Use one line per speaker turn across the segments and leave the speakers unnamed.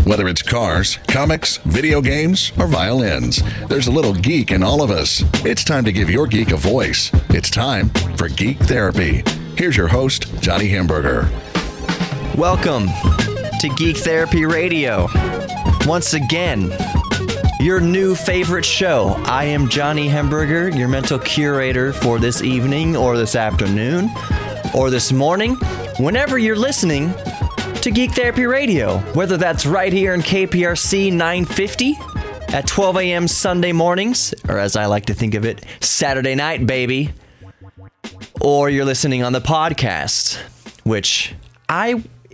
Whether it's cars, comics, video games, or violins, there's a little geek in all of us. It's time to give your geek a voice. It's time for Geek Therapy. Here's your host, Johnny Hamburger.
Welcome to Geek Therapy Radio. Once again, your new favorite show. I am Johnny Hamburger, your mental curator for this evening or this afternoon or this morning, whenever you're listening to Geek Therapy Radio, whether that's right here in KPRC 950 at 12 a.m. Sunday mornings, or as I like to think of it, Saturday night, baby, or you're listening on the podcast, which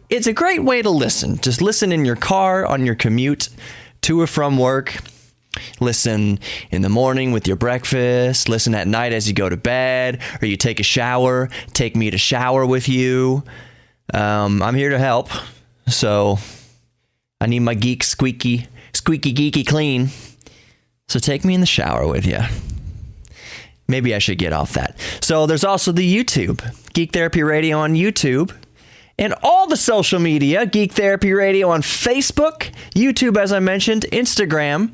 it's a great way to listen. Just listen in your car, on your commute to or from work. Listen in the morning with your breakfast. Listen at night as you go to bed, or you take a shower. Take me to shower with you. I'm here to help, so I need my geek squeaky geeky clean. So take me in the shower with you. Maybe I should get off that. So there's also the YouTube, Geek Therapy Radio on YouTube, and all the social media, Geek Therapy Radio on Facebook, YouTube, as I mentioned, Instagram.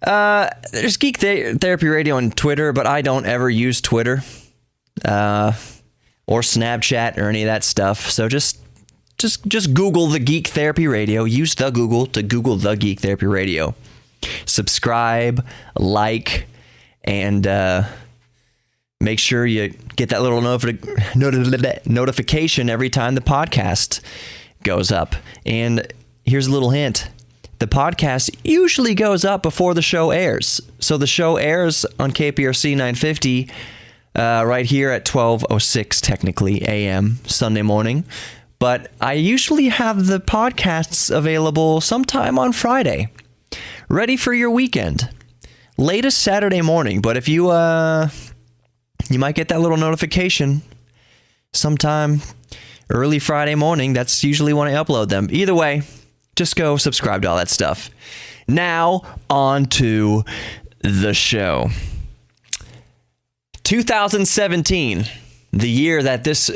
There's Geek Therapy Radio on Twitter, but I don't ever use Twitter. Or Snapchat or any of that stuff. So just Google the Geek Therapy Radio. Use the Google to Google the Geek Therapy Radio. Subscribe, like, and make sure you get that little notification every time the podcast goes up. And here's a little hint. The podcast usually goes up before the show airs. So the show airs on KPRC 950 right here at 12:06 technically a.m. Sunday morning. But I usually have the podcasts available sometime on Friday, ready for your weekend. Latest Saturday morning, but if you might get that little notification sometime early Friday morning. That's usually when I upload them. Either way, just go subscribe to all that stuff. Now, on to the show. 2017, the year that this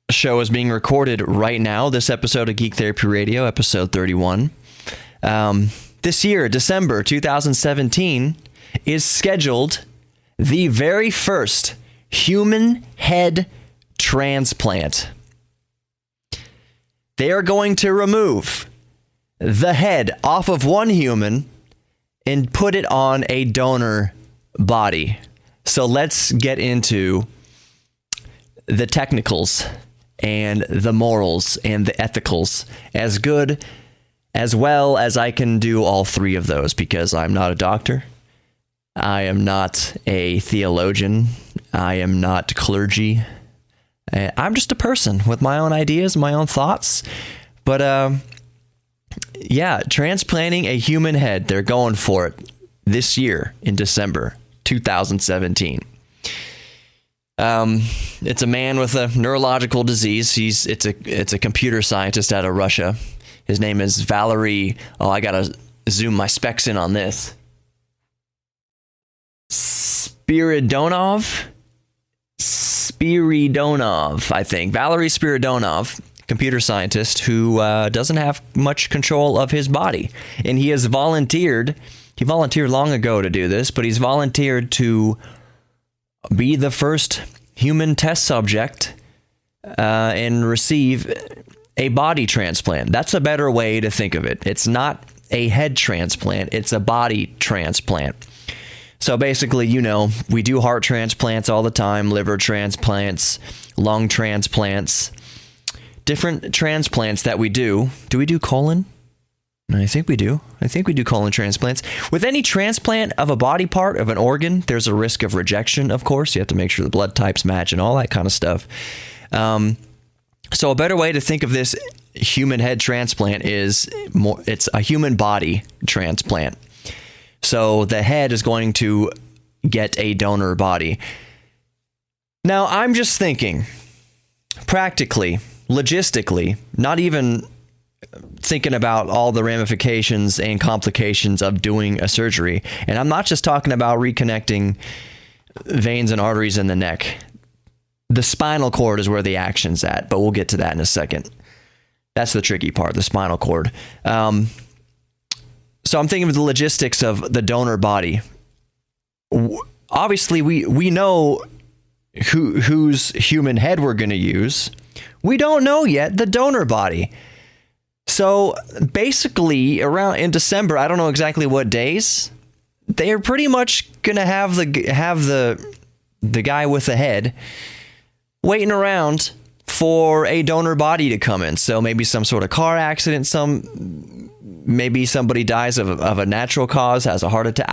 show is being recorded right now, this episode of Geek Therapy Radio, episode 31. This year, December 2017, is scheduled the very first human head transplant. They are going to remove the head off of one human and put it on a donor body. So let's get into the technicals and the morals and the ethicals as well as I can do all three of those, because I'm not a doctor. I am not a theologian. I am not clergy. I'm just a person with my own ideas, my own thoughts. But transplanting a human head, they're going for it this year in December 2017. It's a man with a neurological disease. It's a computer scientist out of Russia. His name is Valery. Oh, I gotta zoom my specs in on this. Spiridonov, I think. Valery Spiridonov, computer scientist who doesn't have much control of his body, and he has volunteered. He volunteered long ago to do this, but he's volunteered to be the first human test subject and receive a body transplant. That's a better way to think of it. It's not a head transplant, it's a body transplant. So basically, we do heart transplants all the time, liver transplants, lung transplants, different transplants that we do. Do we do colon? I think we do. I think we do colon transplants. With any transplant of a body part, of an organ, there's a risk of rejection, of course. You have to make sure the blood types match and all that kind of stuff. So a better way to think of this human head transplant is it's a human body transplant. So the head is going to get a donor body. Now, I'm just thinking, practically, logistically, not even thinking about all the ramifications and complications of doing a surgery. And I'm not just talking about reconnecting veins and arteries in the neck. The spinal cord is where the action's at, but we'll get to that in a second. That's the tricky part, the spinal cord. So I'm thinking of the logistics of the donor body. Obviously, we know whose human head we're going to use. We don't know yet the donor body. So basically, around in December, I don't know exactly what days, they're pretty much going to have the guy with the head waiting around for a donor body to come in. So maybe some sort of car accident, maybe somebody dies of a natural cause, has a heart attack.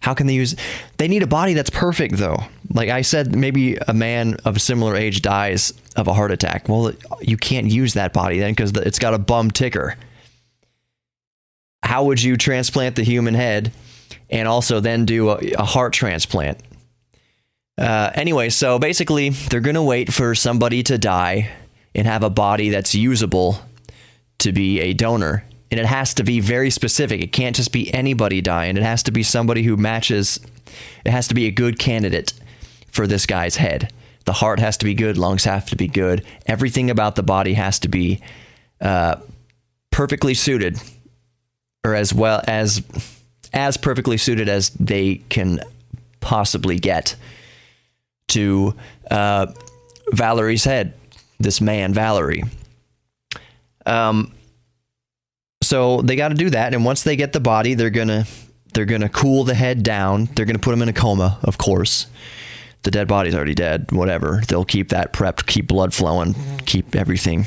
How can they need a body that's perfect though. Like I said, maybe a man of a similar age dies of a heart attack. Well, you can't use that body then because it's got a bum ticker. How would you transplant the human head and also then do a heart transplant? Anyway, so basically they're going to wait for somebody to die and have a body that's usable to be a donor. And it has to be very specific. It can't just be anybody dying. It has to be somebody who matches. It has to be a good candidate for this guy's head. The heart has to be good. Lungs have to be good. Everything about the body has to be perfectly suited, or as perfectly suited as they can possibly get to Valerie's head. This man, Valerie. So they got to do that, and once they get the body, they're gonna cool the head down. They're gonna put him in a coma, of course. The dead body's already dead. Whatever. They'll keep that prepped, keep blood flowing, keep everything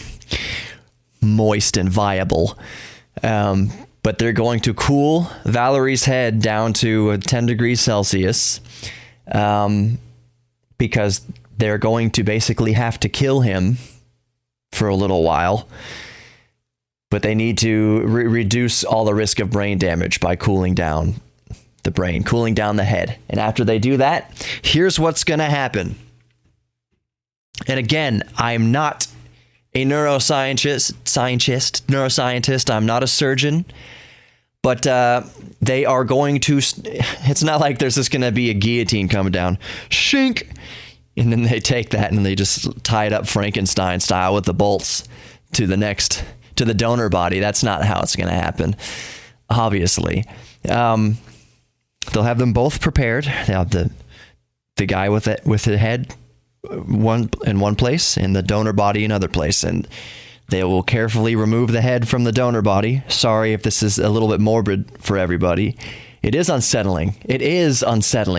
moist and viable. But they're going to cool Valerie's head down to 10 degrees Celsius, because they're going to basically have to kill him for a little while. But they need to reduce all the risk of brain damage by cooling down the brain, cooling down the head. And after they do that, here's what's going to happen. And again, I'm not a neuroscientist. I'm not a surgeon. But they are going to... It's not like there's just going to be a guillotine coming down. Shink! And then they take that and they just tie it up Frankenstein style with the bolts to the donor body. That's not how it's going to happen, obviously. They'll have them both prepared. They'll have the guy with the head in one place and the donor body in another place, and they will carefully remove the head from the donor body. Sorry if this is a little bit morbid for everybody. It is unsettling.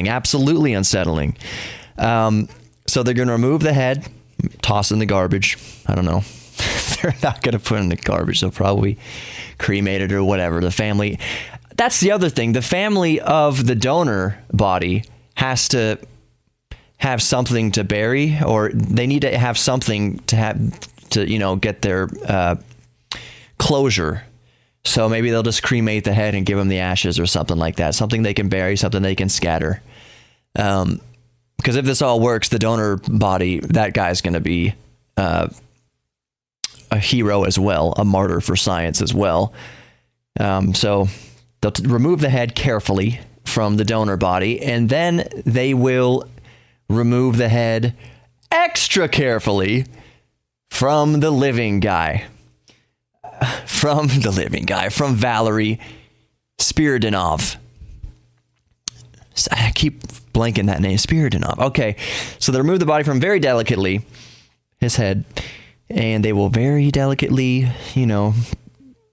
Absolutely unsettling. So they're going to remove the head, toss in the garbage. I don't know. They're not going to put it in the garbage. They'll probably cremate it or whatever. The family... That's the other thing. The family of the donor body has to have something to bury, or they need to have something to get their closure. So maybe they'll just cremate the head and give them the ashes or something like that. Something they can bury, something they can scatter. Because if this all works, the donor body, that guy's going to be a hero as well, a martyr for science as well. So they'll remove the head carefully from the donor body, and then they will remove the head extra carefully from the living guy. From Valerie Spiridonov. I keep blanking that name, Spiridonov. Okay, so they remove the body from very delicately, his head, and they will very delicately,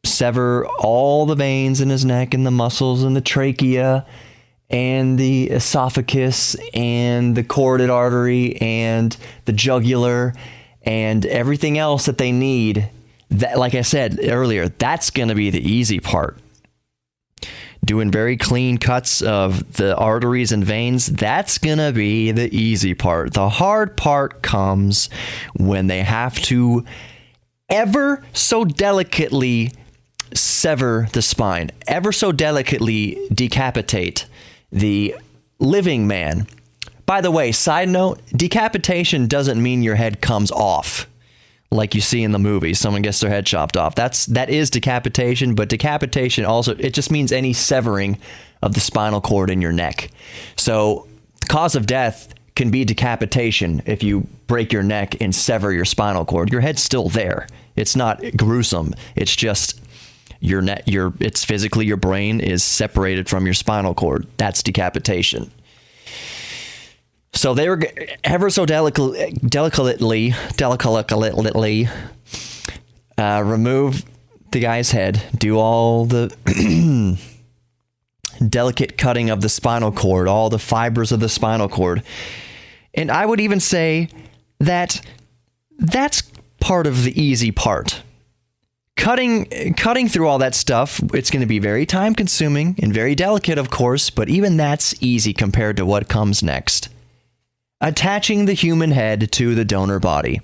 sever all the veins in his neck and the muscles and the trachea and the esophagus and the carotid artery and the jugular and everything else that they need. That, like I said earlier, that's going to be the easy part. Doing very clean cuts of the arteries and veins, that's going to be the easy part. The hard part comes when they have to ever so delicately sever the spine, ever so delicately decapitate the living man. By the way, side note, decapitation doesn't mean your head comes off like you see in the movie. Someone gets their head chopped off. That is decapitation, but decapitation also, it just means any severing of the spinal cord in your neck. So the cause of death can be decapitation if you break your neck and sever your spinal cord. Your head's still there. It's not gruesome. It's just it's physically your brain is separated from your spinal cord. That's decapitation. So they were ever so delicately remove the guy's head, do all the delicate cutting of the spinal cord, all the fibers of the spinal cord. And I would even say that that's part of the easy part. Cutting through all that stuff, it's going to be very time consuming and very delicate, of course, but even that's easy compared to what comes next. Attaching the human head to the donor body.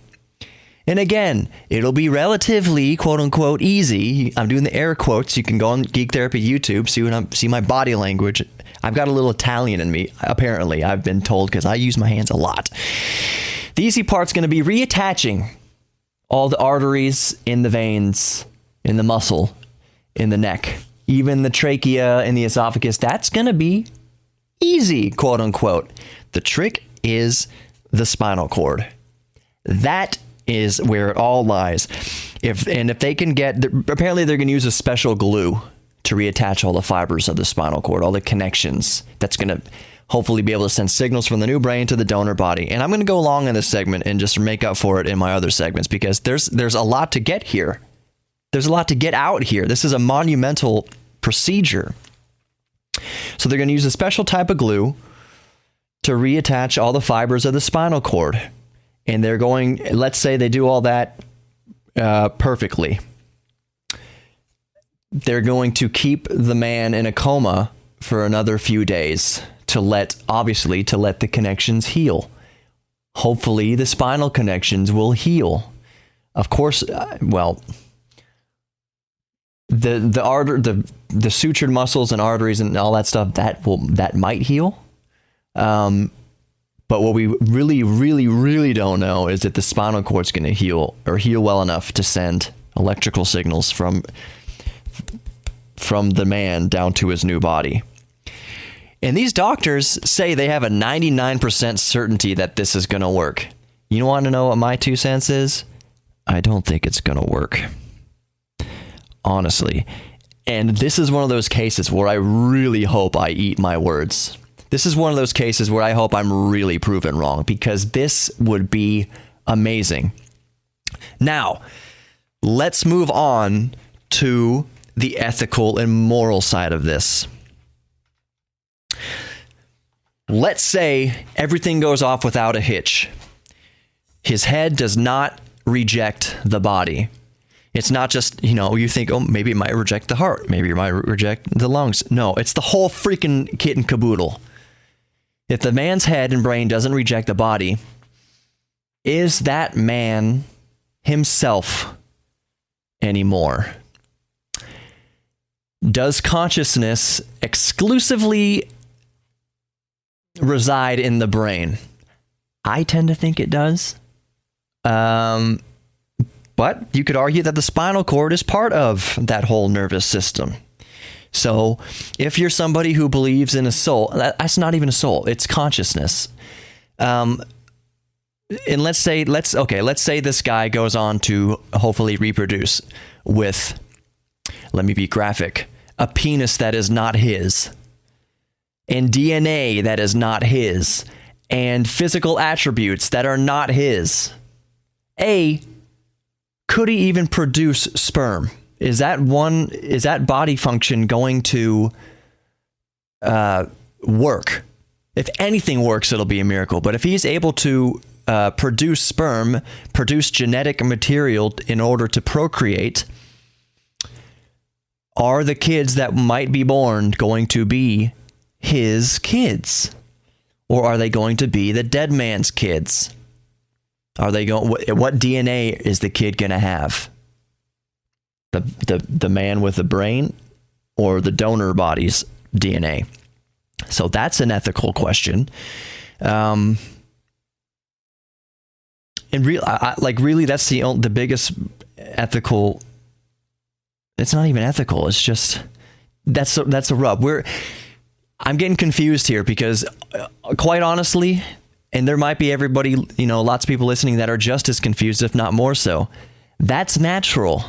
And again, it'll be relatively, quote unquote, easy. I'm doing the air quotes. You can go on Geek Therapy YouTube, see my body language. I've got a little Italian in me, apparently. I've been told because I use my hands a lot. The easy part's going to be reattaching all the arteries in the veins, in the muscle, in the neck, even the trachea and the esophagus. That's going to be easy, quote unquote. The trick is the spinal cord. That is where it all lies. If they can apparently they're going to use a special glue to reattach all the fibers of the spinal cord, all the connections. That's going to hopefully be able to send signals from the new brain to the donor body. And I'm going to go along in this segment and just make up for it in my other segments because there's a lot to get here. There's a lot to get out here. This is a monumental procedure. So they're going to use a special type of glue to reattach all the fibers of the spinal cord. And they're going, let's say they do all that perfectly. They're going to keep the man in a coma for another few days to let the connections heal. Hopefully the spinal connections will heal. Of course, the sutured muscles and arteries and all that stuff that might heal. But what we really, really, really don't know is that the spinal cord's going to heal well enough to send electrical signals from the man down to his new body. And these doctors say they have a 99% certainty that this is going to work. You want to know what my 2 cents is? I don't think it's going to work. Honestly. And this is one of those cases where I really hope I eat my words. This is one of those cases where I hope I'm really proven wrong because this would be amazing. Now, let's move on to the ethical and moral side of this. Let's say everything goes off without a hitch. His head does not reject the body. It's not just, you think, oh, maybe it might reject the heart. Maybe it might reject the lungs. No, it's the whole freaking kit and caboodle. If the man's head and brain doesn't reject the body, is that man himself anymore? Does consciousness exclusively reside in the brain? I tend to think it does. But you could argue that the spinal cord is part of that whole nervous system. So if you're somebody who believes in a soul, that's not even a soul, it's consciousness. And let's say this guy goes on to hopefully reproduce with, let me be graphic, a penis that is not his, and DNA that is not his, and physical attributes that are not his. Could he even produce sperm? Is that body function going to work? If anything works, it'll be a miracle. But if he's able to produce sperm, produce genetic material in order to procreate, are the kids that might be born going to be his kids? Or are they going to be the dead man's kids? What DNA is the kid going to have? The man with the brain or the donor body's DNA? So that's an ethical question. And really, that's the biggest ethical. It's not even ethical. It's just that's a rub. I'm getting confused here because, quite honestly, and there might be everybody, lots of people listening that are just as confused, if not more so. That's natural.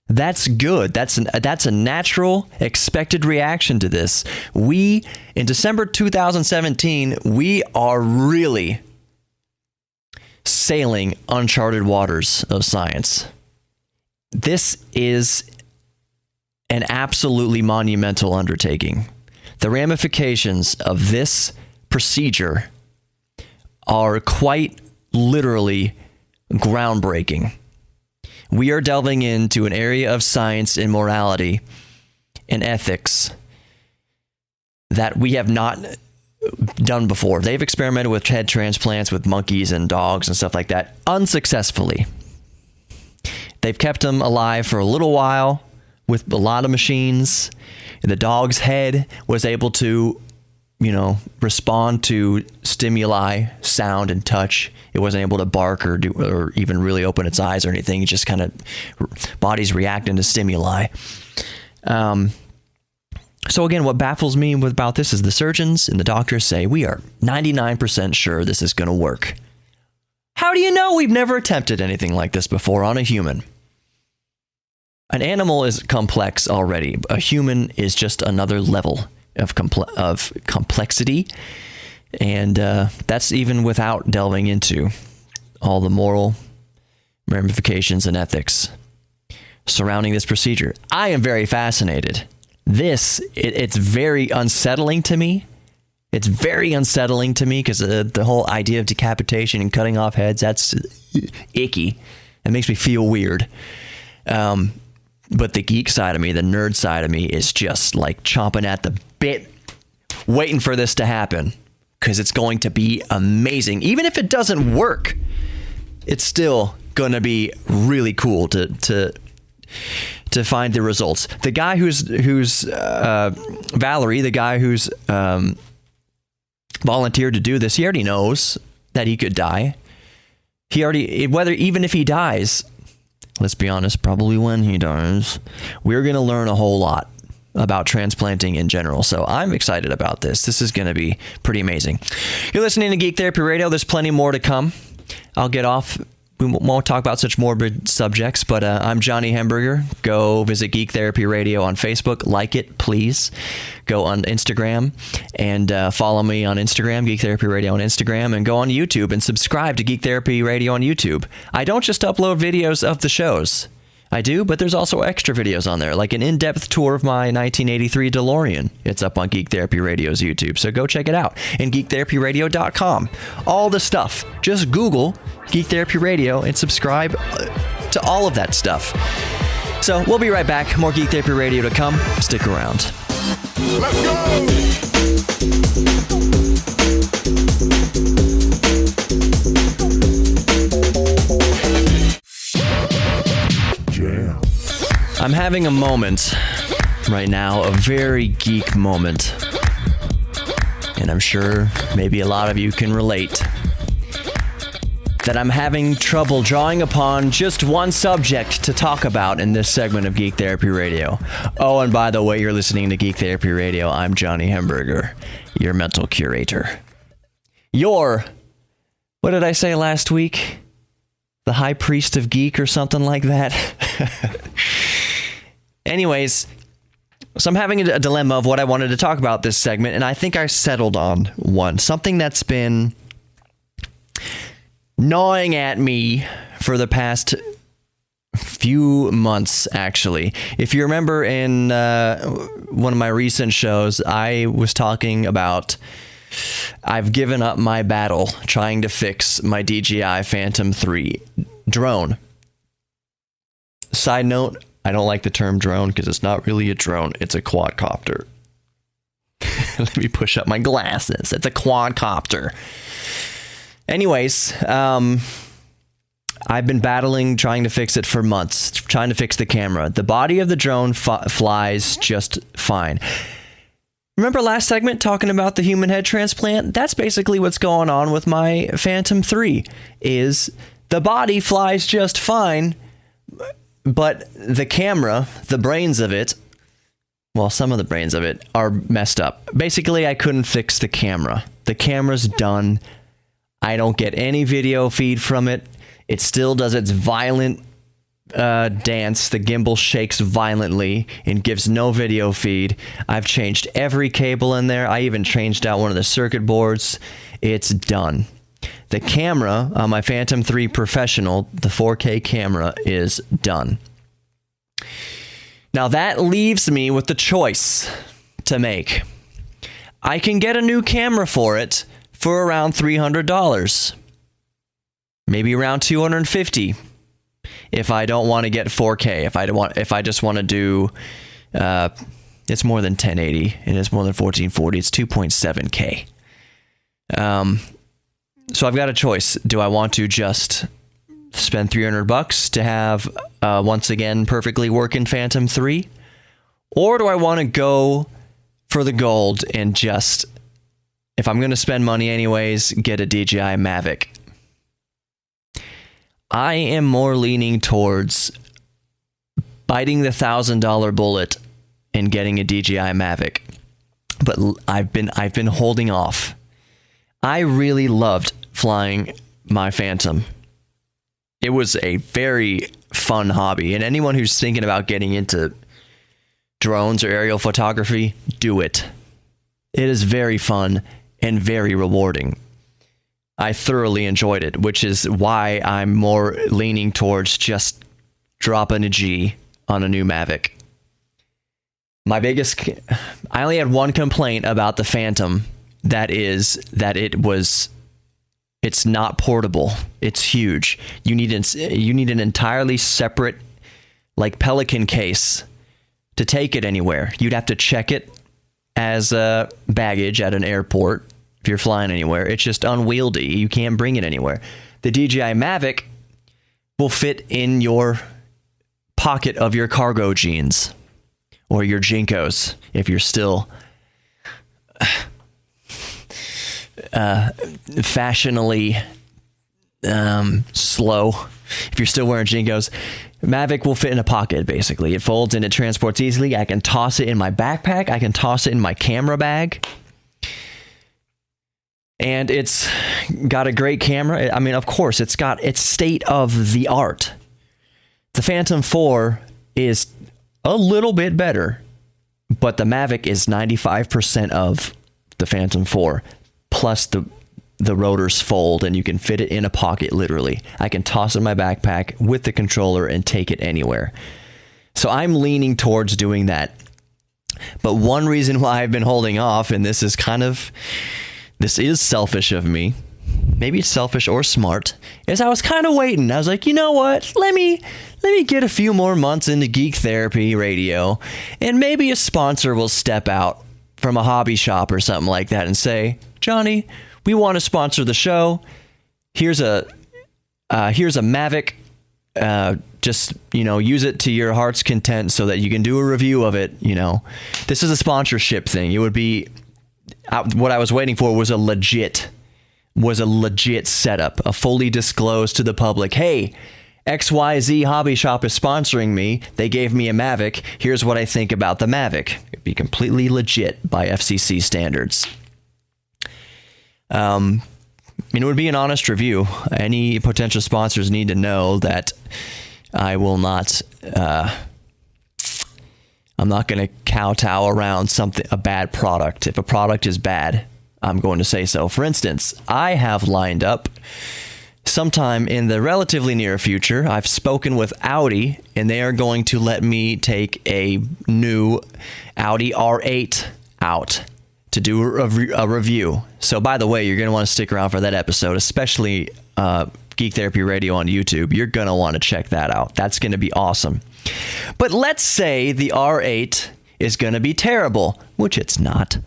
That's good. That's a natural, expected reaction to this. In December 2017, we are really sailing uncharted waters of science. This is an absolutely monumental undertaking. The ramifications of this procedure are quite literally groundbreaking. We are delving into an area of science and morality and ethics that we have not done before. They've experimented with head transplants with monkeys and dogs and stuff like that unsuccessfully. They've kept them alive for a little while with a lot of machines. The dog's head was able to, respond to stimuli, sound, and touch. It wasn't able to bark or even really open its eyes or anything. It just kind of, body's reacting to stimuli. So again, what baffles me about this is the surgeons and the doctors say, we are 99% sure this is going to work. How do you know? We've never attempted anything like this before on a human. An animal is complex already. A human is just another level of complexity. And that's even without delving into all the moral ramifications and ethics surrounding this procedure. I am very fascinated. It's very unsettling to me. It's very unsettling to me because the whole idea of decapitation and cutting off heads, that's icky. It makes me feel weird. But the geek side of me, the nerd side of me is just like chomping at the bit, waiting for this to happen because it's going to be amazing. Even if it doesn't work, it's still going to be really cool to find the results. The guy who's Valerie, the guy who's volunteered to do this, he already knows that he could die. Even if he dies, let's be honest, probably when he dies, we're going to learn a whole lot about transplanting in general. So I'm excited about this. This is going to be pretty amazing. You're listening to Geek Therapy Radio. There's plenty more to come. I'll get off. We won't talk about such morbid subjects, but I'm Johnny Hemberger. Go visit Geek Therapy Radio on Facebook. Like it, please. Go on Instagram and follow me on Instagram, Geek Therapy Radio on Instagram, and go on YouTube and subscribe to Geek Therapy Radio on YouTube. I don't just upload videos of the shows. I do, but there's also extra videos on there, like an in-depth tour of my 1983 DeLorean. It's up on Geek Therapy Radio's YouTube, so go check it out. And geektherapyradio.com. All the stuff. Just Google Geek Therapy Radio and subscribe to all of that stuff. So we'll be right back. More Geek Therapy Radio to come. Stick around.
Let's go!
I'm having a moment right now, a very geek moment. And I'm sure maybe a lot of you can relate. That I'm having trouble drawing upon just one subject to talk about in this segment of Geek Therapy Radio. Oh, and by the way, you're listening to Geek Therapy Radio. I'm Johnny Hemberger, your mental curator. What did I say last week? The High Priest of Geek or something like that? Anyways, so I'm having a dilemma of what I wanted to talk about this segment, and I think I settled on one. Something that's been gnawing at me for the past few months, actually. If you remember in one of my recent shows, I was talking about I've given up my battle trying to fix my DJI Phantom 3 drone. Side note, I don't like the term drone because it's not really a drone. It's a quadcopter. Let me push up my glasses. It's a quadcopter. Anyways, I've been battling, trying to fix it for months, trying to fix the camera. The body of the drone flies just fine. Remember last segment talking about the human head transplant? That's basically what's going on with my Phantom 3, is the body flies just fine, but the camera, the brains of it, well, some of the brains of it are messed up. Basically, I couldn't fix the camera. The camera's done. I don't get any video feed from it. It still does its violent dance. The gimbal shakes violently and gives no video feed. I've changed every cable in there. I even changed out one of the circuit boards. It's done. The camera on my Phantom 3 Professional, the 4K camera, is done. Now that leaves me with the choice to make. I can get a new camera for it for around $300. Maybe around $250 if I don't want to get 4K. If I just want to do, it's more than 1080 and it's more than 1440. It's 2.7K. So I've got a choice. Do I want to just spend $300 to have once again perfectly working Phantom 3, or do I want to go for the gold and just, if I'm going to spend money anyways, get a DJI Mavic? I am more leaning towards biting the $1,000 bullet and getting a DJI Mavic, but I've been holding off. I really loved flying my Phantom. It was a very fun hobby, and anyone who's thinking about getting into drones or aerial photography, do it. It is very fun and very rewarding. I thoroughly enjoyed it, which is why I'm more leaning towards just dropping a G on a new Mavic. I only had one complaint about the Phantom. That is that it's not portable. It's huge. You need an entirely separate, like, Pelican case to take it anywhere. You'd have to check it as baggage at an airport if you're flying anywhere. It's just unwieldy. You can't bring it anywhere. The DJI Mavic will fit in your pocket of your cargo jeans or your Jinkos if you're still fashionably slow. If you're still wearing Jinkos, Mavic will fit in a pocket, basically. It folds and it transports easily. I can toss it in my backpack. I can toss it in my camera bag. And it's got a great camera. I mean, of course, it's state of the art. The Phantom 4 is a little bit better, but the Mavic is 95% of the Phantom 4. Plus the rotors fold and you can fit it in a pocket, literally. I can toss it in my backpack with the controller and take it anywhere. So I'm leaning towards doing that. But one reason why I've been holding off, and this is selfish of me, maybe it's selfish or smart, is I was kind of waiting. I was like, you know what? Let me get a few more months into Geek Therapy Radio, and maybe a sponsor will step out from a hobby shop or something like that and say, Johnny, we want to sponsor the show. Here's a Mavic. Just, use it to your heart's content so that you can do a review of it. This is a sponsorship thing. It would be what I was waiting for was a legit setup, a fully disclosed to the public. Hey, XYZ Hobby Shop is sponsoring me. They gave me a Mavic. Here's what I think about the Mavic. It'd be completely legit by FCC standards. It would be an honest review. Any potential sponsors need to know that I will not, I'm not going to kowtow around a bad product. If a product is bad, I'm going to say so. For instance, I have lined up sometime in the relatively near future, I've spoken with Audi, and they are going to let me take a new Audi R8 out to do a review. So, by the way, you're going to want to stick around for that episode, especially Geek Therapy Radio on YouTube. You're going to want to check that out. That's going to be awesome. But let's say the R8 is going to be terrible, which it's not.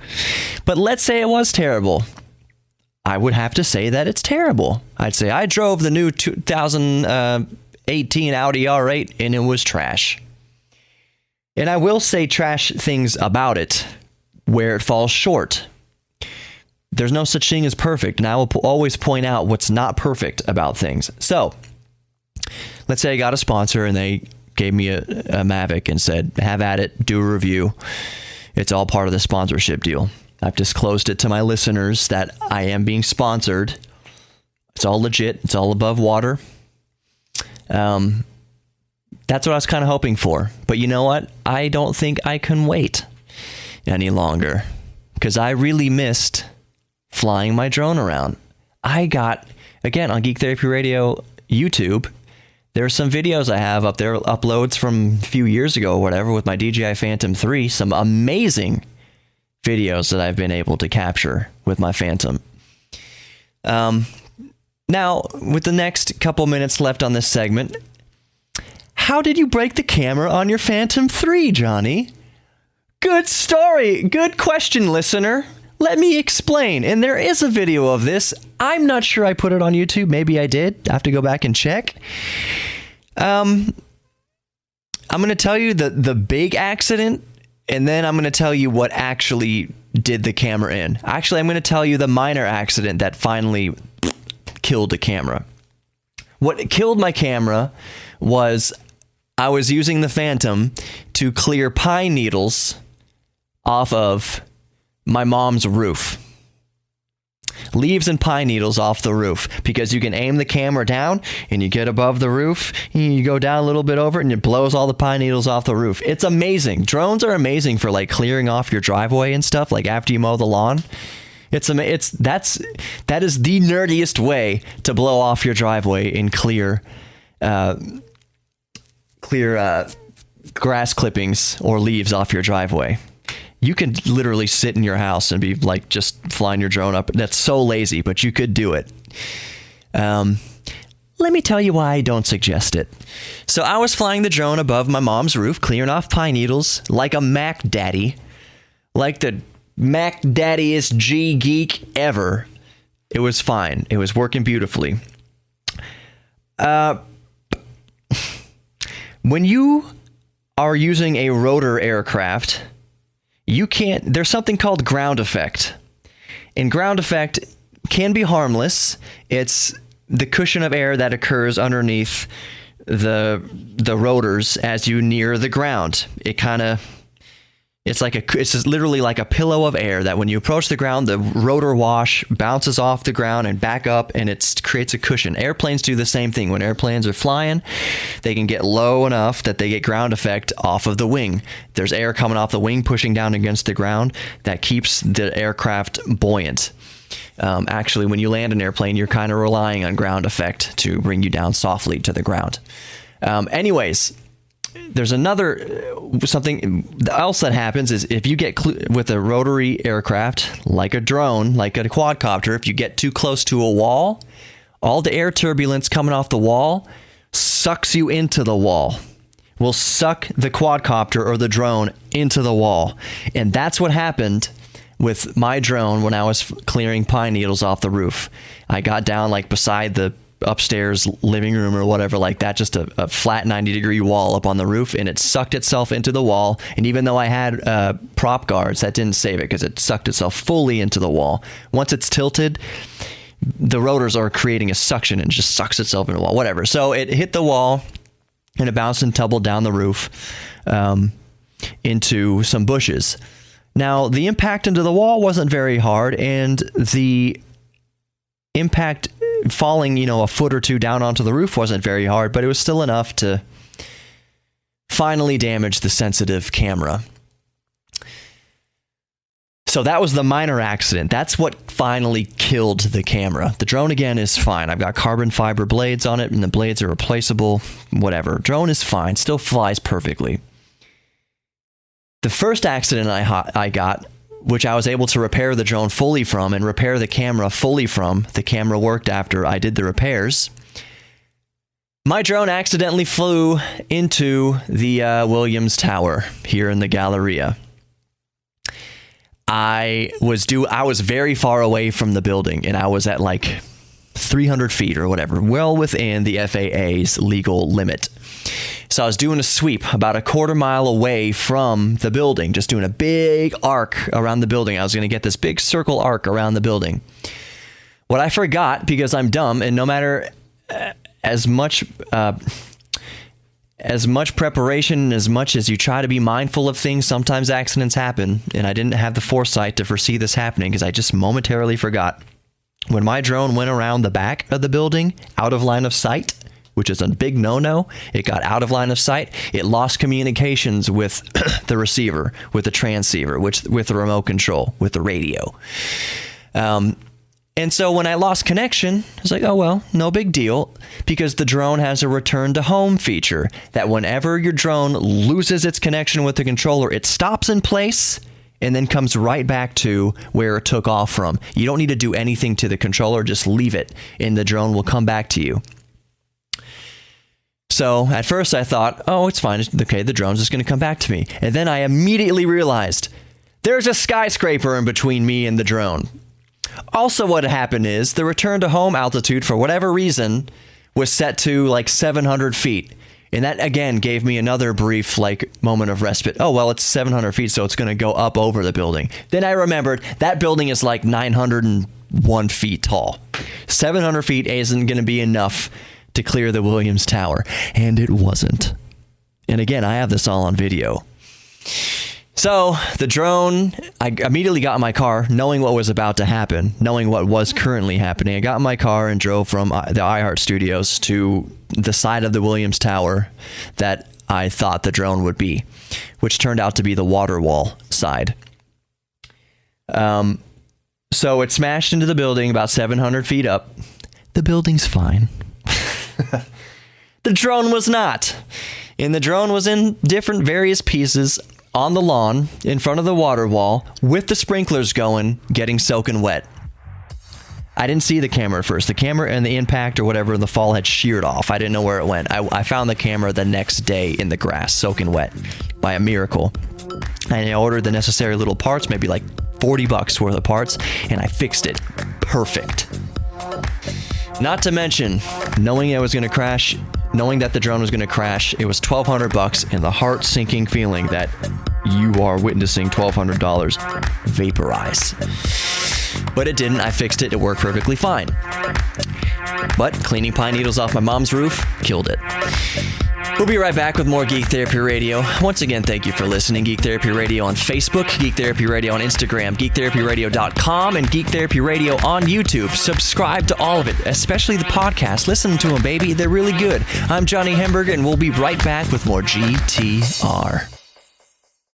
But let's say it was terrible. I would have to say that it's terrible. I'd say I drove the new 2018 Audi R8 and it was trash. And I will say trash things about it where it falls short. There's no such thing as perfect, and I will always point out what's not perfect about things. So, let's say I got a sponsor and they gave me a Mavic and said, have at it, do a review. It's all part of the sponsorship deal. I've disclosed it to my listeners that I am being sponsored It's all legit. It's all above water. That's what I was kind of hoping for. But you know what? I don't think I can wait any longer because I really missed flying my drone around. I got, again, on Geek Therapy Radio YouTube, there are some videos I have up there, uploads from a few years ago or whatever with my DJI Phantom 3, some amazing videos that I've been able to capture with my Phantom. Now, with the next couple minutes left on this segment, how did you break the camera on your Phantom 3, Johnny? Good story. Good question, listener. Let me explain. And there is a video of this. I'm not sure I put it on YouTube. Maybe I did. I have to go back and check. I'm going to tell you the big accident, and then I'm going to tell you what actually did the camera in. Actually, I'm going to tell you the minor accident that finally killed the camera. What killed my camera was I was using the Phantom to clear pine needles off of my mom's roof. Leaves and pine needles off the roof, because you can aim the camera down and you get above the roof, and you go down a little bit over it and it blows all the pine needles off the roof. It's amazing. Drones are amazing for like clearing off your driveway and stuff, like after you mow the lawn. That is the nerdiest way to blow off your driveway and clear grass clippings or leaves off your driveway. You can literally sit in your house and be like just flying your drone up. That's so lazy, but you could do it. Let me tell you why I don't suggest it. So I was flying the drone above my mom's roof, clearing off pine needles like a Mac Daddy, like the Mac Daddiest G geek ever. It was fine. It was working beautifully. When you are using a rotor aircraft, there's something called ground effect. And ground effect can be harmless. It's the cushion of air that occurs underneath the rotors as you near the ground. It's literally like a pillow of air that when you approach the ground, the rotor wash bounces off the ground and back up, and it creates a cushion. Airplanes do the same thing. When airplanes are flying, they can get low enough that they get ground effect off of the wing. There's air coming off the wing pushing down against the ground that keeps the aircraft buoyant. Actually, when you land an airplane, you're kind of relying on ground effect to bring you down softly to the ground. Anyways, there's something else that happens is if you get with a rotary aircraft, like a drone, like a quadcopter, if you get too close to a wall, all the air turbulence coming off the wall sucks you into the wall. Will suck the quadcopter or the drone into the wall. And that's what happened with my drone when I was clearing pine needles off the roof. I got down like beside the upstairs living room or whatever like that, just a flat 90-degree wall up on the roof, and it sucked itself into the wall. And even though I had prop guards, that didn't save it because it sucked itself fully into the wall. Once it's tilted, the rotors are creating a suction and just sucks itself into the wall, whatever. So it hit the wall and it bounced and tumbled down the roof into some bushes. Now, the impact into the wall wasn't very hard, and the impact falling, a foot or two down onto the roof wasn't very hard, but it was still enough to finally damage the sensitive camera. So that was the minor accident. That's what finally killed the camera. The drone, again, is fine. I've got carbon fiber blades on it, and the blades are replaceable, whatever. Drone is fine, still flies perfectly. The first accident I got, which I was able to repair the drone fully from and repair the camera fully from. The camera worked after I did the repairs. My drone accidentally flew into the Williams Tower here in the Galleria. I was very far away from the building, and I was at like 300 feet or whatever, well within the FAA's legal limit. So I was doing a sweep about a quarter mile away from the building, just doing a big arc around the building. I was going to get this big circle arc around the building. What I forgot, because I'm dumb, and no matter as much preparation, as much as you try to be mindful of things, sometimes accidents happen, and I didn't have the foresight to foresee this happening because I just momentarily forgot. When my drone went around the back of the building, out of line of sight, which is a big no-no, it got out of line of sight. It lost communications with the receiver, with the transceiver, with the remote control, with the radio. And so when I lost connection, I was like, oh, well, no big deal, because the drone has a return to home feature that whenever your drone loses its connection with the controller, it stops in place and then comes right back to where it took off from. You don't need to do anything to the controller, just leave it, and the drone will come back to you. So at first I thought, oh, it's fine. Okay, the drone's just going to come back to me. And then I immediately realized there's a skyscraper in between me and the drone. Also, what happened is the return to home altitude, for whatever reason, was set to like 700 feet. And that, again, gave me another brief moment of respite. Oh, well, it's 700 feet, so it's going to go up over the building. Then I remembered that building is like 901 feet tall. 700 feet isn't going to be enough to clear the Williams Tower. And it wasn't. And again, I have this all on video. So the drone, I immediately got in my car, knowing what was about to happen, knowing what was currently happening. I got in my car and drove from the iHeart Studios to the side of the Williams Tower that I thought the drone would be, which turned out to be the water wall side. So it smashed into the building about 700 feet up. The building's fine. The drone was not. And the drone was in different various pieces on the lawn in front of the water wall with the sprinklers going, getting soaking wet. I didn't see the camera at first. The camera and the impact or whatever in the fall had sheared off. I didn't know where it went. I found the camera the next day in the grass, soaking wet, by a miracle. And I ordered the necessary little parts, maybe like $40 worth of parts, and I fixed it. Perfect. Not to mention, knowing it was going to crash, knowing that the drone was going to crash, it was $1,200, and the heart-sinking feeling that you are witnessing $1,200 vaporize. But it didn't. I fixed it. It worked perfectly fine. But cleaning pine needles off my mom's roof killed it. We'll be right back with more Geek Therapy Radio. Once again, thank you for listening. Geek Therapy Radio on Facebook, Geek Therapy Radio on Instagram, geektherapyradio.com, and Geek Therapy Radio on YouTube. Subscribe to all of it, especially the podcast. Listen to them, baby. They're really good. I'm Johnny Hemberger, and we'll be right back with more GTR.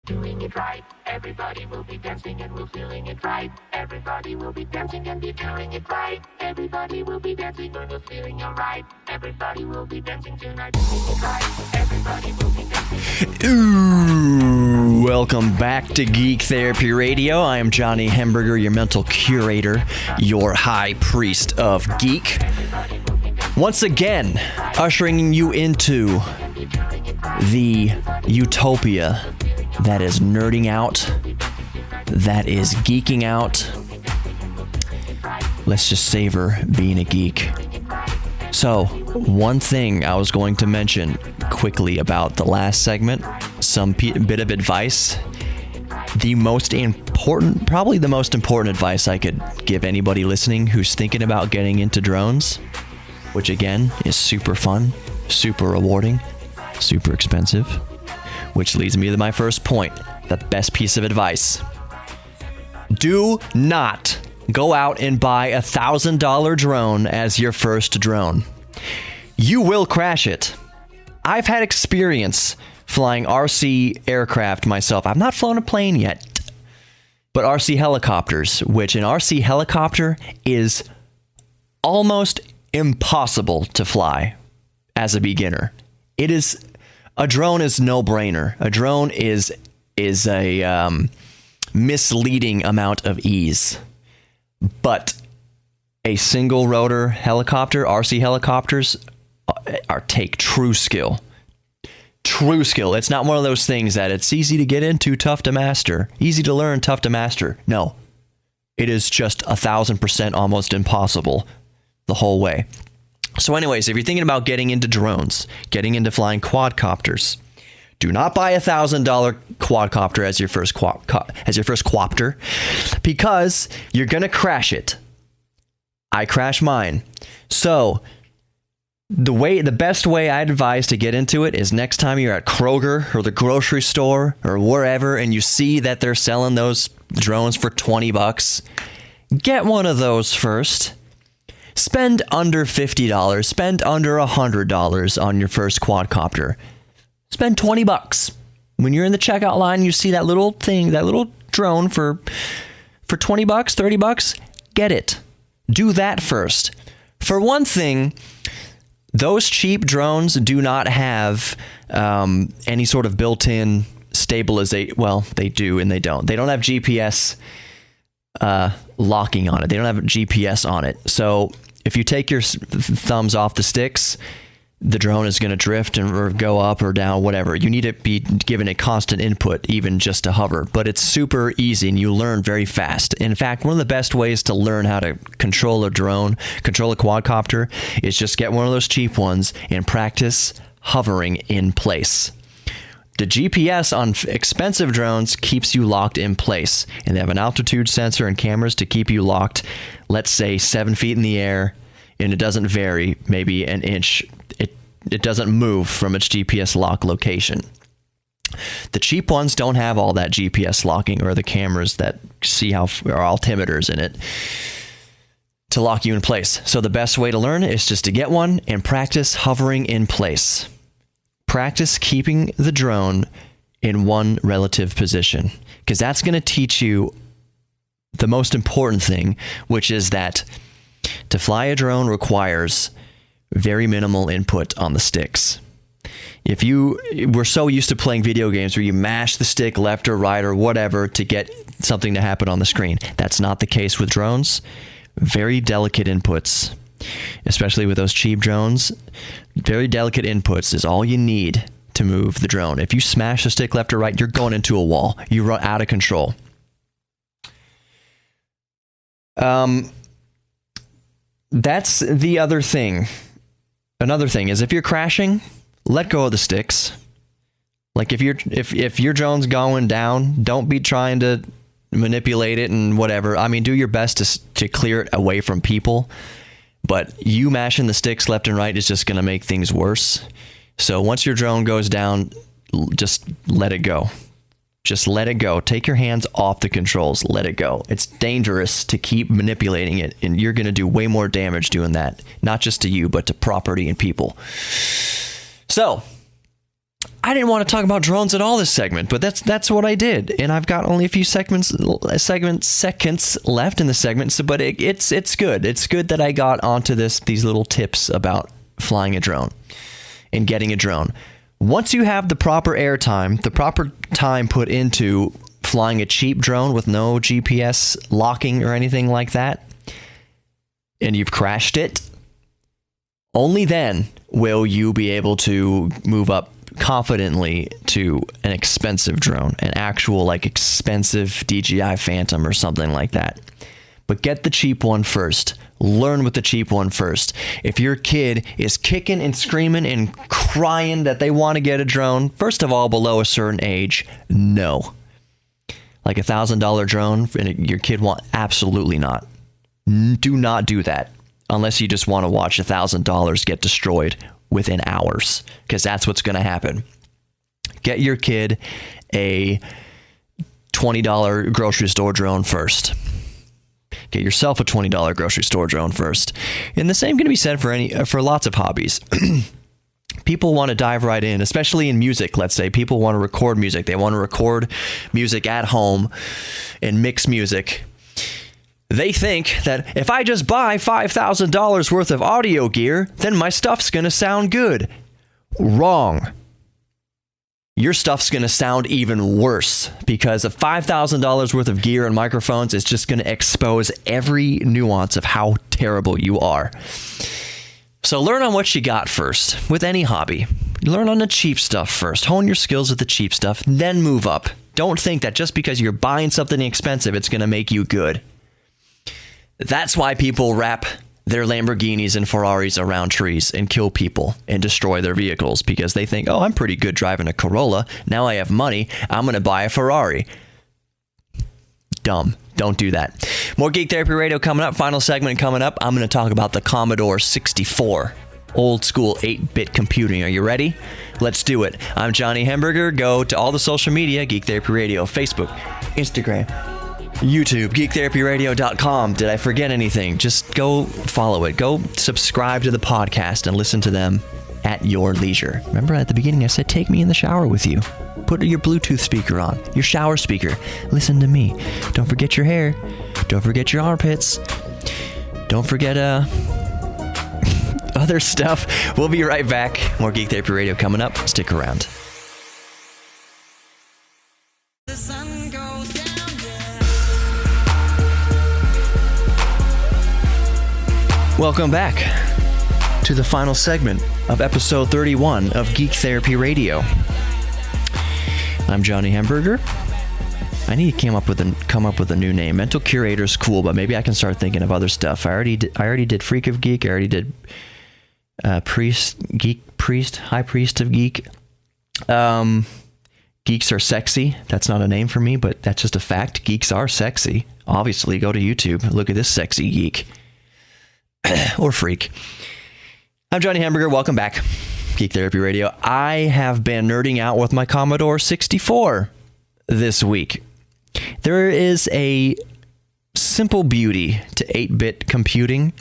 Doing it right, everybody will be dancing and we're feeling it right. Everybody will be dancing and be feeling it right. Everybody will be dancing and we're feeling alright. Everybody will be dancing tonight, doing it right. Everybody will be dancing.
Ooh, welcome back to Geek Therapy Radio. I am Johnny Hemberger, your mental curator, your high priest of geek. Once again, ushering you into the utopia that is nerding out, that is geeking out. Let's just savor being a geek. So, one thing I was going to mention quickly about the last segment, some bit of advice. The most important, probably the most important advice I could give anybody listening who's thinking about getting into drones, which again is super fun, super rewarding, super expensive. Which leads me to my first point, the best piece of advice. Do not go out and buy a $1,000 drone as your first drone. You will crash it. I've had experience flying RC aircraft myself. I've not flown a plane yet, but RC helicopters, which an RC helicopter is almost impossible to fly as a beginner. A drone is no-brainer. A drone is a misleading amount of ease. But a single-rotor helicopter, RC helicopters, take true skill. True skill. It's not one of those things that it's easy to get into, tough to master. Easy to learn, tough to master. No. It is just 1,000% almost impossible the whole way. So anyways, if you're thinking about getting into drones, getting into flying quadcopters, do not buy a $1,000 quadcopter as your first quopter, because you're going to crash it. I crashed mine. So the best way I'd advise to get into it is next time you're at Kroger or the grocery store or wherever and you see that they're selling those drones for $20, get one of those first. Spend under $50. Spend under $100 on your first quadcopter. Spend $20. When you're in the checkout line, you see that little thing, that little drone for $20, $30, get it. Do that first. For one thing, those cheap drones do not have any sort of built-in stabilization. Well, they do and they don't. They don't have GPS locking on it. They don't have GPS on it. So if you take your thumbs off the sticks, the drone is going to drift or go up or down, whatever. You need to be given a constant input, even just to hover. But it's super easy and you learn very fast. In fact, one of the best ways to learn how to control a drone, control a quadcopter, is just get one of those cheap ones and practice hovering in place. The GPS on expensive drones keeps you locked in place. And they have an altitude sensor and cameras to keep you locked, let's say 7 feet in the air, and it doesn't vary, maybe an inch. It doesn't move from its GPS lock location. The cheap ones don't have all that GPS locking or the cameras that see how, or altimeters in it to lock you in place. So the best way to learn is just to get one and practice hovering in place. Practice keeping the drone in one relative position, because that's going to teach you the most important thing, which is that to fly a drone requires very minimal input on the sticks. We're so used to playing video games where you mash the stick left or right or whatever to get something to happen on the screen. That's not the case with drones. Very delicate inputs, especially with those cheap drones. Very delicate inputs is all you need to move the drone. If you smash the stick left or right, you're going into a wall. You run out of control. That's the other thing. Another thing is if you're crashing, let go of the sticks. Like if your drone's going down, don't be trying to manipulate it and whatever. I mean, do your best to clear it away from people. But you mashing the sticks left and right is just going to make things worse. So once your drone goes down, just let it go. Just let it go. Take your hands off the controls. Let it go. It's dangerous to keep manipulating it, and you're going to do way more damage doing that. Not just to you, but to property and people. So, I didn't want to talk about drones at all this segment, but that's what I did. And I've got only a few seconds left in the segment, but it's good. It's good that I got onto these little tips about flying a drone and getting a drone. Once you have the proper airtime, the proper time put into flying a cheap drone with no GPS locking or anything like that, and you've crashed it, only then will you be able to move up confidently to an expensive drone, an actual expensive DJI Phantom or something like that. But get the cheap one first. Learn with the cheap one first. If your kid is kicking and screaming and crying that they want to get a drone, first of all, below a certain age, no. Like $1,000 drone, and your kid absolutely not. Do not do that unless you just want to watch $1,000 get destroyed within hours, because that's what's going to happen. Get your kid a $20 grocery store drone first. Get yourself a $20 grocery store drone first. And the same can be said for lots of hobbies. People want to dive right in, especially in music, let's say. People want to record music. They want to record music at home and mix music. They think that if I just buy $5,000 worth of audio gear, then my stuff's going to sound good. Wrong. Your stuff's going to sound even worse, because of $5,000 worth of gear and microphones is just going to expose every nuance of how terrible you are. So learn on what you got first with any hobby. Learn on the cheap stuff first. Hone your skills with the cheap stuff, then move up. Don't think that just because you're buying something expensive, it's going to make you good. That's why people wrap their Lamborghinis and Ferraris around trees and kill people and destroy their vehicles, because they think, oh, I'm pretty good driving a Corolla. Now I have money. I'm going to buy a Ferrari. Dumb. Don't do that. More Geek Therapy Radio coming up. Final segment coming up. I'm going to talk about the Commodore 64. Old school 8-bit computing. Are you ready? Let's do it. I'm Johnny Hemberger. Go to all the social media, Geek Therapy Radio, Facebook, Instagram, YouTube, geektherapyradio.com. Did I forget anything? Just go follow it. Go subscribe to the podcast and listen to them at your leisure. Remember at the beginning I said take me in the shower with you. Put your Bluetooth speaker on, your shower speaker. Listen to me. Don't forget your hair. Don't forget your armpits. Don't forget other stuff. We'll be right back. More Geek Therapy Radio coming up. Stick around.
The sun goes down, yeah.
Welcome back to the final segment of episode 31 of Geek Therapy Radio. I'm Johnny Hamburger. I need to come up with a new name. Mental Curator's cool, but maybe I can start thinking of other stuff. I already did Freak of Geek. I already did High Priest of Geek. Geeks are sexy. That's not a name for me, but that's just a fact. Geeks are sexy. Obviously, go to YouTube. Look at this sexy geek. Or freak. I'm Johnny Hamburger. Welcome back. Geek Therapy Radio. I have been nerding out with my Commodore 64 this week. There is a simple beauty to 8-bit computing.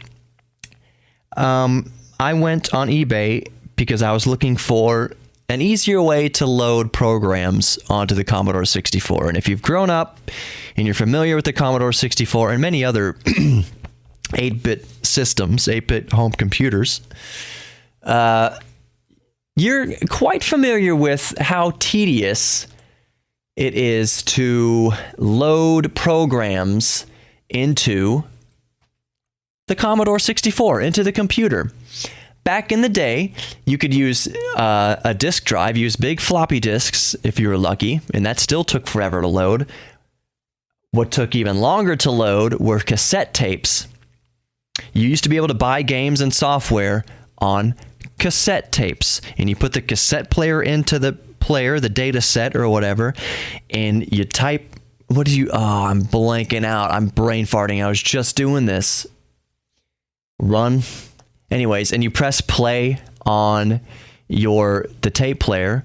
I went on eBay because I was looking for an easier way to load programs onto the Commodore 64. And if you've grown up and you're familiar with the Commodore 64 and many other 8-bit systems, 8-bit home computers, you're quite familiar with how tedious it is to load programs into the Commodore 64, into the computer. Back in the day, you could use a disk drive, use big floppy disks if you were lucky, and that still took forever to load. What took even longer to load were cassette tapes. You used to be able to buy games and software on cassette tapes, and you put the cassette player into the player, the data set or whatever, and you type, I'm blanking out. I'm brain farting. I was just doing this. Run. Anyways, and you press play on the tape player,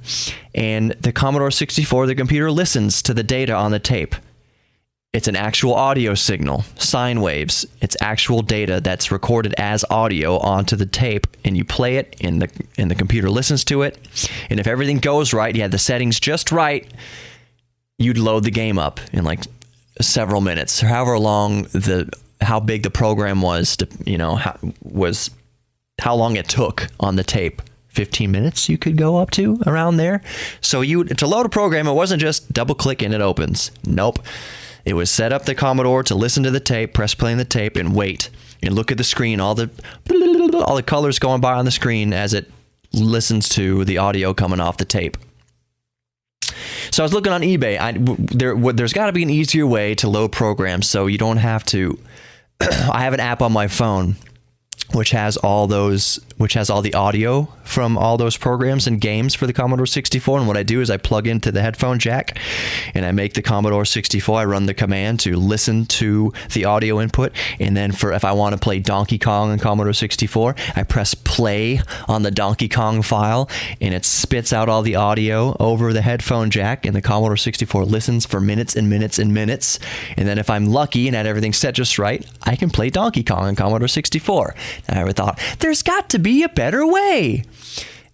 and the Commodore 64, the computer listens to the data on the tape. It's an actual audio signal, sine waves. It's actual data that's recorded as audio onto the tape, and you play it, and the computer listens to it. And if everything goes right, you had the settings just right, you'd load the game up in like several minutes, or however long how big the program was, how long it took on the tape. 15 minutes you could go up to, around there. So to load a program, it wasn't just double click and it opens. Nope. It was set up the Commodore to listen to the tape, press play on the tape, and wait. And look at the screen, all the colors going by on the screen as it listens to the audio coming off the tape. So I was looking on eBay. There's got to be an easier way to load programs so you don't have to. I have an app on my phone which has all the audio from all those programs and games for the Commodore 64. And what I do is I plug into the headphone jack and I make the Commodore 64. I run the command to listen to the audio input. And then if I want to play Donkey Kong on Commodore 64, I press play on the Donkey Kong file and it spits out all the audio over the headphone jack, and the Commodore 64 listens for minutes and minutes and minutes. And then if I'm lucky and had everything set just right, I can play Donkey Kong on Commodore 64. And I thought, there's got to be a better way.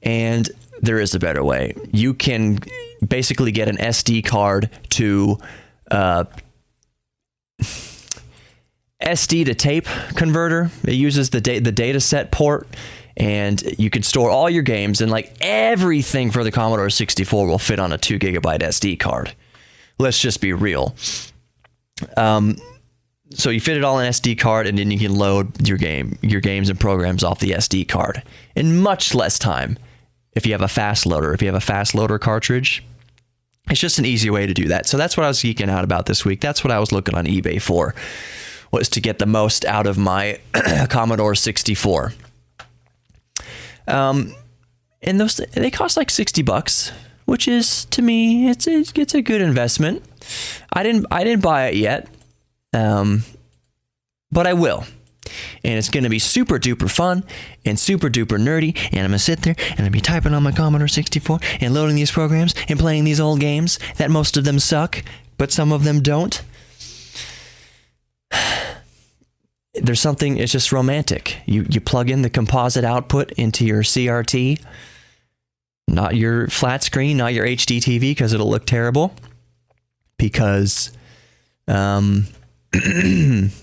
And there is a better way. You can basically get an SD card to SD to tape converter. It uses the data set port, and you can store all your games, and like everything for the Commodore 64 will fit on a 2 gigabyte SD card. Let's just be real. So you fit it all in an SD card, and then you can load your games and programs off the SD card in much less time. If you have a fast loader cartridge, it's just an easy way to do that. So that's what I was geeking out about this week. That's what I was looking on eBay for, was to get the most out of my Commodore 64. And they cost like $60, which is, to me, it's a good investment. I didn't buy it yet. But I will. And it's going to be super duper fun and super duper nerdy. And I'm going to sit there and I'm going to be typing on my Commodore 64 and loading these programs and playing these old games that most of them suck, but some of them don't. there's something, it's just romantic. You plug in the composite output into your CRT, not your flat screen, not your HD TV, because it'll look terrible. Because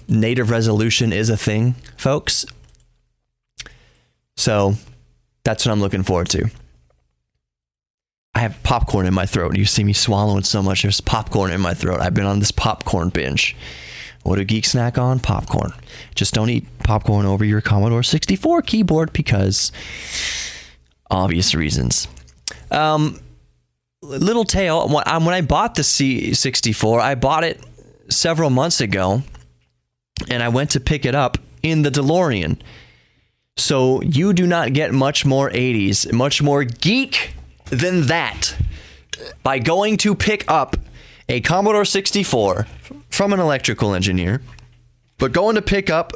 native resolution is a thing, folks. So that's what I'm looking forward to. I have popcorn in my throat. You see me swallowing so much. There's popcorn in my throat. I've been on this popcorn binge. What do geeks snack on? Popcorn. Just don't eat popcorn over your Commodore 64 keyboard because obvious reasons. Little tale. When I bought the C64, I bought it several months ago, and I went to pick it up in the DeLorean. So you do not get much more 80s, much more geek than that by going to pick up a Commodore 64 from an electrical engineer, but going to pick up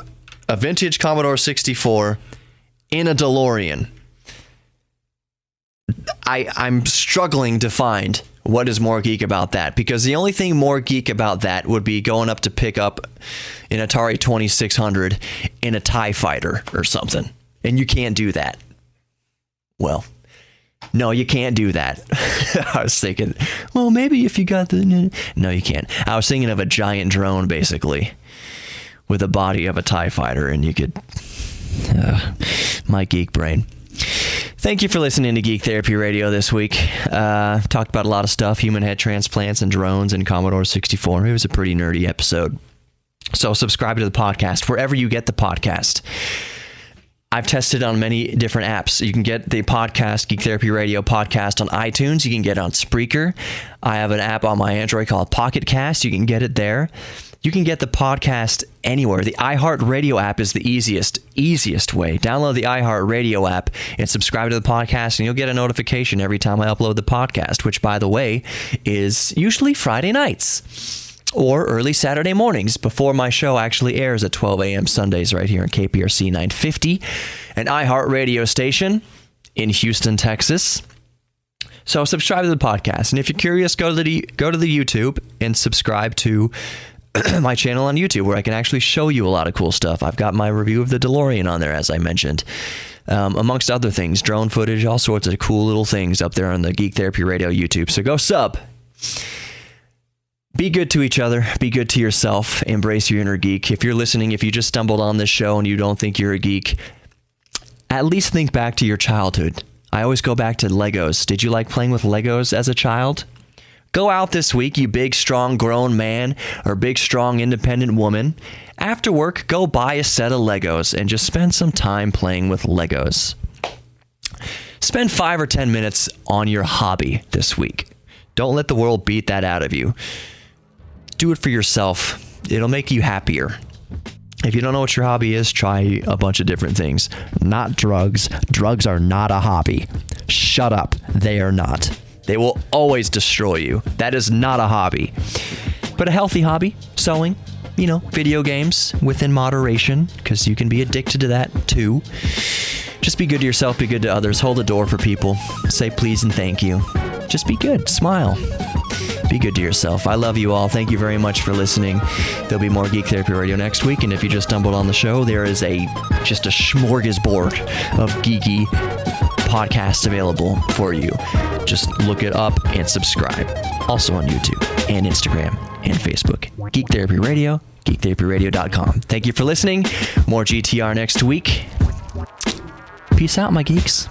a vintage Commodore 64 in a DeLorean. I'm struggling to find what is more geek about that, because the only thing more geek about that would be going up to pick up an Atari 2600 in a TIE fighter or something. And you can't do that. Well, no, you can't do that. I was thinking, well, maybe if you got the... No, you can't. I was thinking of a giant drone, basically, with a body of a TIE fighter, and you could... my geek brain. Thank you for listening to Geek Therapy Radio this week. Talked about a lot of stuff, human head transplants and drones and Commodore 64. It was a pretty nerdy episode. So subscribe to the podcast wherever you get the podcast. I've tested on many different apps. You can get the podcast, Geek Therapy Radio podcast, on iTunes. You can get it on Spreaker. I have an app on my Android called Pocket Cast. You can get it there. You can get the podcast anywhere. The iHeartRadio app is the easiest way. Download the iHeartRadio app and subscribe to the podcast, and you'll get a notification every time I upload the podcast, which, by the way, is usually Friday nights or early Saturday mornings before my show actually airs at 12 a.m. Sundays right here on KPRC 950, an iHeartRadio station in Houston, Texas. So subscribe to the podcast. And if you're curious, go to the YouTube and subscribe to my channel on YouTube, where I can actually show you a lot of cool stuff. I've got my review of the DeLorean on there, as I mentioned. Amongst other things, drone footage, all sorts of cool little things up there on the Geek Therapy Radio YouTube. So go sub. Be good to each other. Be good to yourself. Embrace your inner geek. If you're listening, if you just stumbled on this show and you don't think you're a geek, at least think back to your childhood. I always go back to Legos. Did you like playing with Legos as a child? Go out this week, you big, strong, grown man or big, strong, independent woman. After work, go buy a set of Legos and just spend some time playing with Legos. Spend 5 or 10 minutes on your hobby this week. Don't let the world beat that out of you. Do it for yourself. It'll make you happier. If you don't know what your hobby is, try a bunch of different things. Not drugs. Drugs are not a hobby. Shut up. They are not. They will always destroy you. That is not a hobby. But a healthy hobby, sewing, video games within moderation, because you can be addicted to that too. Just be good to yourself, be good to others, hold the door for people, say please and thank you. Just be good, smile. Be good to yourself. I love you all. Thank you very much for listening. There'll be more Geek Therapy Radio next week, and if you just stumbled on the show, there is just a smorgasbord of geeky podcasts available for you. Just look it up and subscribe. Also on YouTube and Instagram and Facebook. Geek Therapy Radio, geektherapyradio.com. Thank you for listening. More GTR next week. Peace out, my geeks.